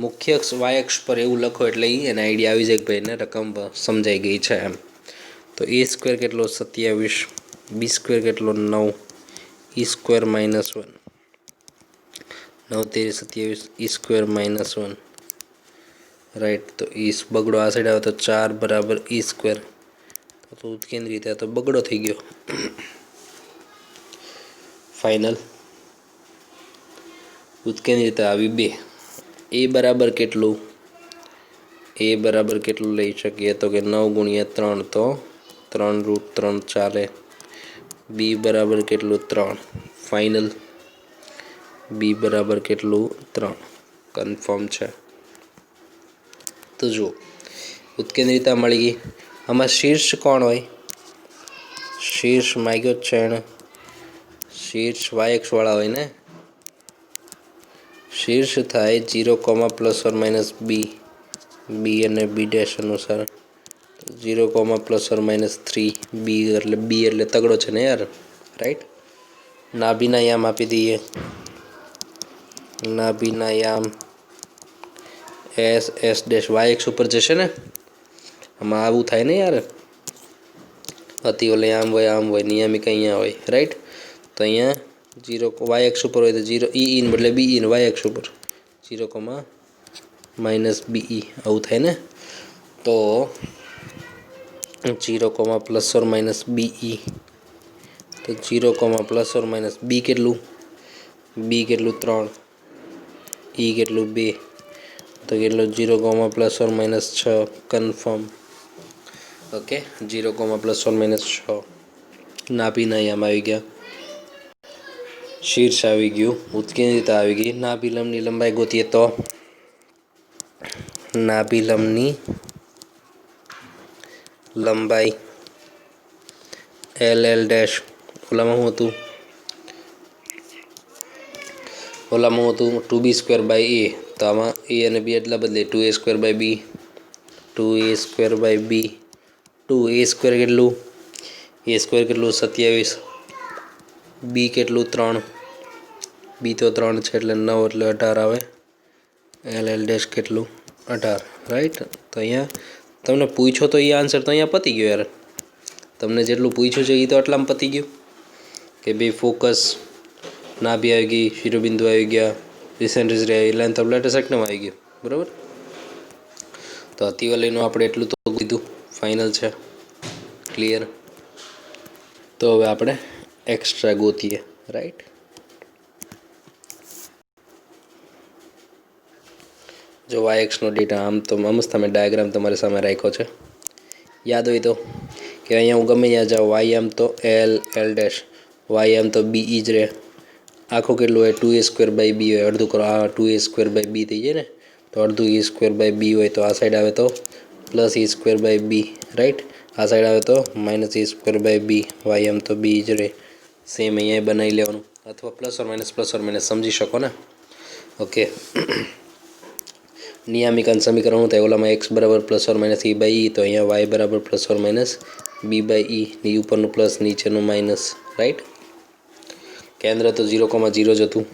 S1: મુખ્ય અક્ષ વાય અક્ષ પર એવું લખો એટલે એને આઈડિયા આવી જાય કે ભાઈ એને રકમ સમજાઈ ગઈ છે એમ. તો એ સ્ક્વેર કેટલો, 27, બી સ્ક્વેર કેટલો, 9, ઈ સ્ક્વેર -1, 9 તેરી 27, ઈ સ્ક્વેર -1, રાઈટ. તો ઈ બગડો આ સાઈડ આવે તો 4 બરાબર ઈ સ્ક્વેર. તો ઉત્કેન્દ્રિયતા તો બગડો થઈ ગયો ફાઇનલ. ઉત્કેન્દ્રિયતા આવી 2. એ બરાબર કેટલું, એ બરાબર કેટલું લઈ શકીએ, તો કે 9 ગુણ્યા 3, તો 3√3 ચાલે. બી બરાબર કેટલું, 3, ફાઇનલ. બી બરાબર કેટલું, 3, કન્ફર્મ છે. તો જુઓ, ઉત્કેન્દ્રિયતા મળી ગઈ. આમાં શીર્ષ કોણ હોય, શીર્ષ માગ્યો જ છે એણે, શીર્ષ વાય અક્ષ વાળા હોય ને. શીર્ષ થાય 0, ± બી, બી અને બી ડેશ અનુસાર 0, ± 3, બી એટલે તગડો છે ને યાર, રાઈટ. નાભીના યામ આપી દઈએ, નાભીના યામ એસ ડેશ વાય એક્સ ઉપર જશે ને. આમાં આવું થાય ને યાર, અતિ ઓલે આમ હોય નિયામિક અહીંયા હોય, રાઈટ. તો અહીંયા 0 વાય એક્સ ઉપર હોય તો 0 ઈ બદલે બી ઈ, વાય એક્સ ઉપર 0, -BE, આવું થાય ને. તો 0, ± BE, તો 0, ± બી કેટલું, બી કેટલું 3, ઈ કેટલું 2, તો કેટલું 0, ± 6, કન્ફર્મ. ઓકે, 0, ± 6. નાભીના યામ આવી ગયા, શીર્ષ આવી ગયું, ઉત્કેન્દ્રિયતા આવી ગઈ. નાભિલંબની લંબાઈ ગોતીએ તો નાભિલંબની લંબાઈ LL ડેશ, ઓલામાં શું હતું 2b²/a, તો આમાં a અને b એટલા બદલે 2a²/b, 2a²/b, 2a² કેટલું, a² કેટલું 27, b કેટલું 3, b તો 3 છે એટલે 9 એટલે 18 આવે. LL ડેશ કેટલું 18, રાઈટ. તો અહીંયા તમને પૂછો તો એ આન્સર તો અહીંયા પતી ગયો યાર. તમને જેટલું પૂછ્યું છે એ તો આટલામાં પતી ગયું કે ભાઈ ફોકસ, નાભી આવી ગઈ, શિરોબિંદુ આવી ગયા, રિસેન્ટ્રીઝ આવી, લેન્થ ઓફ લેટર સેક્ટમ આવી ગયું, બરાબર. તો અતિવલયનું આપણે એટલું તો કીધું, ફાઇનલ છે, ક્લિયર. તો હવે આપણે એક્સ્ટ્રા ગોતીએ, રાઈટ. જો વાય એક્સનો ડેટા આમ તો મસ્ત તમે ડાયાગ્રામ તમારી સામે રાખ્યો છે. યાદ હોય તો કે અહીંયા હું ગમે ત્યાં જાઉં, વાય એમ તો એલ ડેશ, વાય એમ તો બી ઈ જ રહે. આખું કેટલું હોય, 2a²/b હોય, અડધું કરો, આ 2a²/b થઈ જાય ને. તો અડધું e²/b હોય તો આ સાઈડ આવે તો +e²/b, રાઈટ. આ સાઈડ આવે તો -e²/b, વાય એમ તો બી જ રહે. સેમ અહીંયા બનાવી લેવાનું, અથવા +or - સમજી શકો ને. ઓકે, નિયામિકાનું સમીકરણ શું થાય, ઓલામાં x બરાબર +or - e/e, તો અહીંયા y બરાબર +or - b/e, ની ઉપરનું પ્લસ નીચેનું માઇનસ, રાઈટ. કેન્દ્ર તો 0, 0 જ હતું,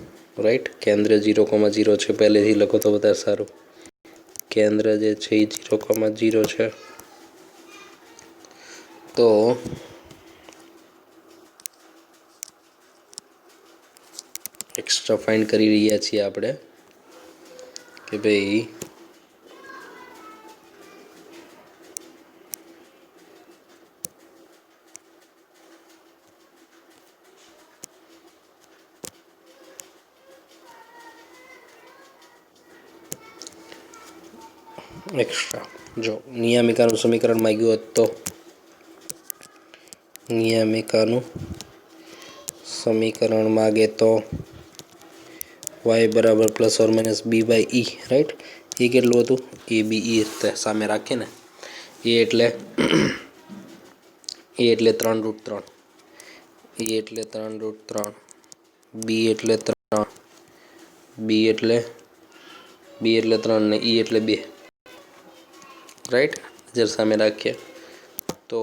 S1: રાઈટ. કેન્દ્ર 0, 0 છે, પહેલેથી લખો તો વધારે સારું. કેન્દ્ર જે છે એ 0, 0 છે. તો એક્સ્ટ્રા ફાઇન્ડ કરી રહ્યા છીએ આપણે કે ભાઈ એક્સ્ટ્રા જો નિયામિકાનું સમીકરણ માંગ્યું હોત તો નિયામિકાનું સમીકરણ માગે તો વાય બરાબર plus or minus B by E, right. એ કેટલું હતું? એ બી ઈ સામે રાખીએ ને, એ એટલે 3√3, એ એટલે 3√3, બી એટલે 3, બી એટલે 3 ને ઈ એટલે 2, રાઈટ. જર સામે રાખીએ તો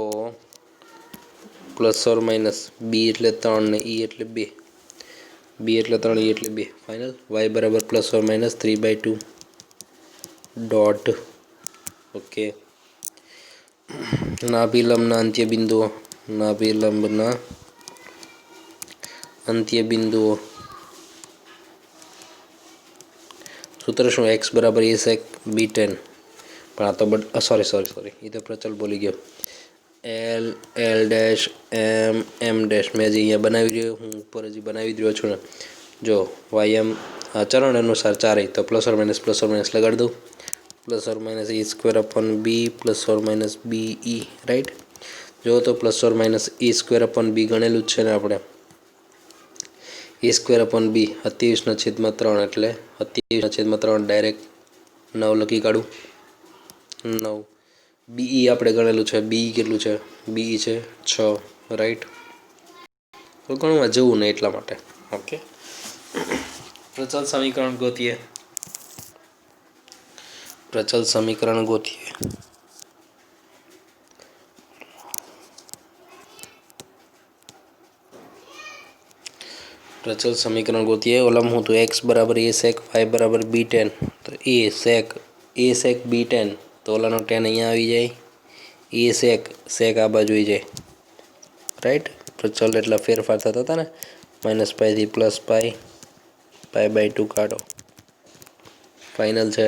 S1: પ્લસ ઓર માઇનસ બી એટલે 3 ને ઈ એટલે 2, બી એટલે 3 ઈ એટલે 2, ફાઇનલ. વાય બરાબર plus or minus 3/2 dot. Okay. નાભિલંબના અંત્ય બિંદુઓ સૂત્ર શું? એક્સ બરાબર એ સેક બી 10, પણ આ તો સોરી એ તો પ્રચલ બોલી ગયો. એલ ડેશ એમ ડેશ મેં હજી અહીંયા બનાવી રહ્યો, હું ઉપર હજી બનાવી રહ્યો છું ને. જો વાય એમ ચરણ અનુસાર ચારેય, તો પ્લસ ઓર માઇનસ લગાડી દઉં. Plus or minus E square upon B plus or minus B E, right. જો તો plus or minus E square upon B ગણેલું જ છે ને આપણે. ઈ સ્ક્વેર અપોન બી 27/3 એટલે 27/3 ડાયરેક્ટ 9 લખી કાઢું. 9 બીઈ આપણે ગણેલું છે. બીઈ કેટલું છે? બીઈ છે 6, રાઈટ. તો ગણવા જવું નહીં એટલા માટે. ઓકે. પ્રચલ સમીકરણ ગોતીએ. પ્રચલ સમીકરણ ગોતીએ. ઓલામાં હું તો એક્સ બરાબર એ સેક વાય બરાબર બી 10, તો એ સેક બી 10, તો ઓલાનો 10 અહીંયા આવી જાય. એ સેક આ બાજુ આવી જાય, રાઈટ. પ્રચલ એટલા ફેરફાર થતા હતા ને, -π થી +π, π/2 કાઢો, ફાઇનલ છે.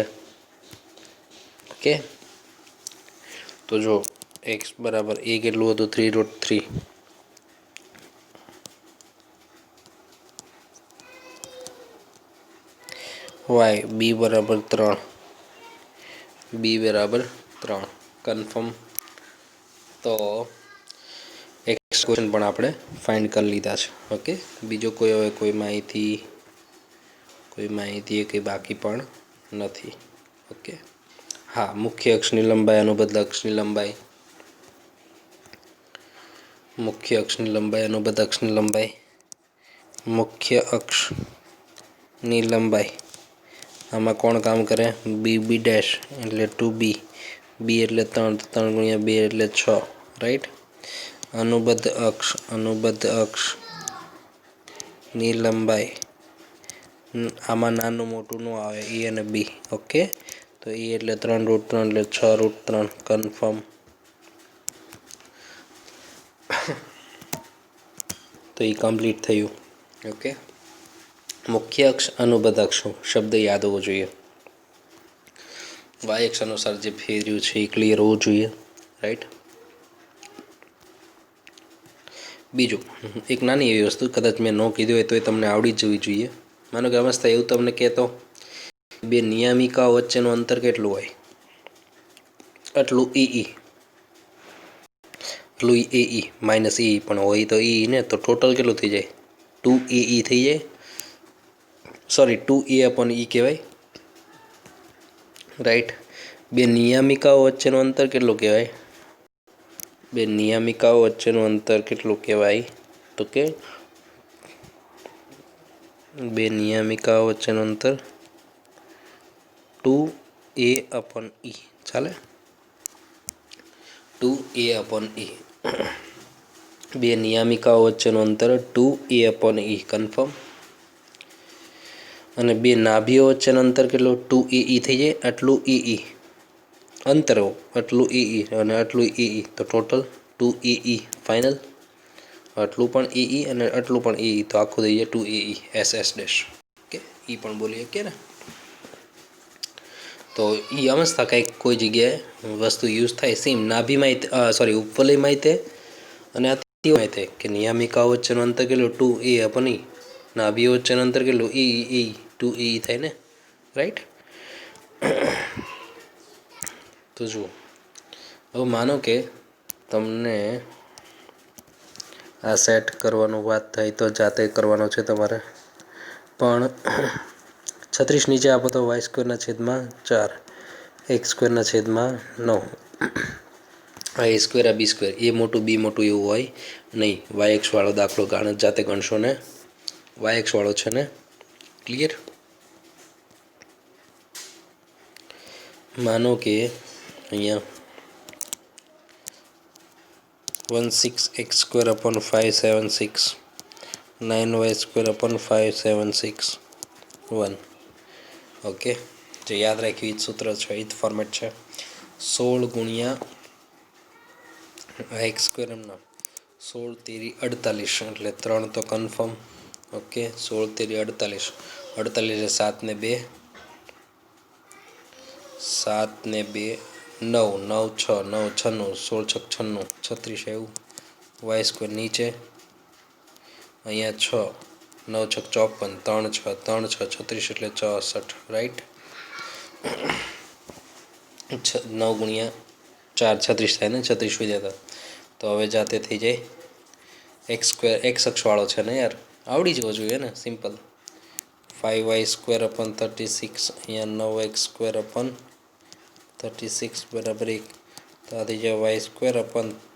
S1: ઓકે. તો જો એક્સ બરાબર એ કેટલું હતું? 3√3. વાય બી બરાબર 3, કન્ફર્મ. તો એક્સ ક્વેશ્ચન પણ આપણે ફાઇન્ડ કરી લીધા છે. ઓકે. બીજો કોઈ માહિતી કંઈ બાકી પણ નથી. ઓકે. હા, મુખ્ય અક્ષની લંબાઈ, અનુબદ્ધ અક્ષની લંબાઈ, મુખ્ય અક્ષની લંબાઈ આમાં કોણ કામ કરે? બી ડેશ એટલે 2b, બી એટલે 3, 3 × 2 એટલે 6, રાઈટ. અનુબદ્ધ અક્ષની લંબાઈ આમાં નાનું મોટું ન આવે, એ અને બી. ઓકે. તો એ એટલે 3√3 એટલે 6√3, કન્ફર્મ. તો એ કમ્પ્લીટ થયું. ઓકે. મુખ્ય અક્ષ, અનુબદ્ધ અક્ષ શબ્દ યાદ હોવો જોઈએ. વાય અક્ષ અનુસાર જે ફેર્યું છે એ ક્લિયર હોવું જોઈએ, રાઈટ. બીજું એક નાની એવી વસ્તુ, કદાચ મેં ન કીધું હોય તો એ તમને આવડી જવી જોઈએ. માનો કે અવસ્થા એવું તમને કહેતો, બે નિયામિકાઓ વચ્ચેનું અંતર કેટલું હોય? આટલું ઈ માઇનસ ઈ, પણ હોય તો ઈ ને, તો ટોટલ કેટલું થઈ જાય? 2 થઈ જાય. સોરી, 2a/e કહેવાય, રાઈટ. બે નિયામિકાઓ વચ્ચેનું અંતર કેટલું કહેવાય? તો કે બે નિયામિકાઓ વચ્ચેનું અંતર 2a/e, ચાલે. 2a/e, બે નિયામિકાઓ વચ્ચેનું અંતર 2a/e, કન્ફર્મ. અને બે નાભીઓ વચ્ચેનું અંતર કેટલું? 2a/e થઈ જાય. આટલું અંતર, આટલું અને આટલું તો ટોટલ 2a/e, ફાઇનલ. આટલું પણ અને આટલું પણ તો આખું થઈ જાય 2a/e SS'. ઓકે. એ પણ બોલી શકીએ ને. તો એ અવસ્થા કંઈક કોઈ જગ્યાએ વસ્તુ યુઝ થાય સેમ નાભીમાં, ઉપવલયમાં તે અને અતિવલયમાં તે, કે નિયામિકાઓ વચ્ચેનું અંતર કેટલું? 2a/e. નાભીઓ વચ્ચેનું અંતર કેટલું? 2a થાય ને, રાઈટ. તો જુઓ, હવે માનો કે તમને આ સેટ કરવાનું વાત થાય તો જાતે કરવાનો છે તમારે, પણ 36 નીચે આપો તો વાય સ્ક્વેરના છેદમાં 4 એક્સ સ્ક્વેરના છેદમાં 9 આ એ સ્ક્વેર આ બી સ્ક્વેર એ મોટું બી મોટું એવું હોય નહીં. વાય એક્સવાળો દાખલો જાતે ગણશો ને વાય એક્સવાળો છે ને. ક્લિયર. માનો કે અહીંયા 16x² 576 9y² ઓકે. જે યાદ રાખ્યું એ જ સૂત્ર છે, એ જ ફોર્મેટ છે. 16 ગુણ્યા x² એમના 16 તેરી 48 એટલે 3 તો કન્ફર્મ. ઓકે 16 તેરી 48 એટલે 7 ને 2 9 9 6 9 96 16 6 96 36 એવું. વાય સ્ક્વેર નીચે અહીંયા 6 9 6 54 3 6 36 એટલે 64 રાઈટ. 9 ગુણ્યા 4 36 થાય ને, 36 વિદ્યા હતા. તો હવે જાતે થઈ જાય એક્સ સ્ક્વેર એક્સ અક્ષવાળો છે ને યાર, આવડી જવો જોઈએ ને. સિમ્પલ 5y² 36 અહીંયા 9x² 36 બરાબર 1 તો આ થઈ જાય y²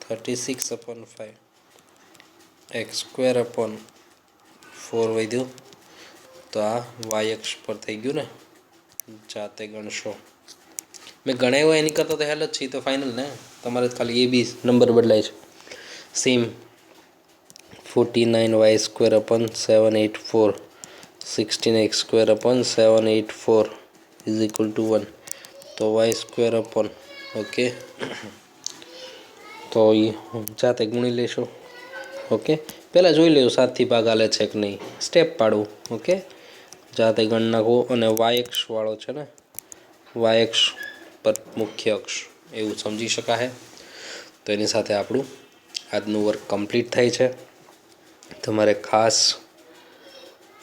S1: 36/5 x² 4 વધ્યું તો આ વાય અક્ષ પર થઈ ગયું ને. જાતે ગણશો. મેં ગણાવ્યો એની કરતાં તો હેલ જ છે તો ફાઇનલ ને. તમારે ખાલી એ બી નંબર બદલાય છે. સેમ 49y² 784 16x² 784 = 1 તો y² ઓકે. તો એ જાતે ગુણી લેશો. ઓકે પહેલાં જોઈ લેજો 7થી ભાગ હાલે છે કે નહીં, સ્ટેપ પાડવું. ઓકે જાતે ગણ નાખો. અને વાય અક્ષવાળો છે ને, વાય અક્ષ પર મુખ્ય અક્ષ એવું સમજી શકાય. તો એની સાથે આપણું આજનું વર્ક કમ્પ્લીટ થાય છે. તમારે ખાસ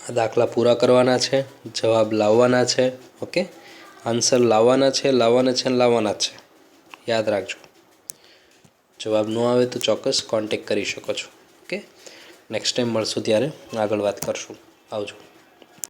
S1: આ દાખલા પૂરા કરવાના છે, જવાબ લાવવાના છે. ઓકે આન્સર લાવવાના છે જ છે. યાદ રાખજો. જવાબ ન આવે તો ચોક્કસ કોન્ટેક કરી શકો છો. ઓકે નેક્સ્ટ ટાઈમ મળશું ત્યારે આગળ વાત કરશું. આવજો.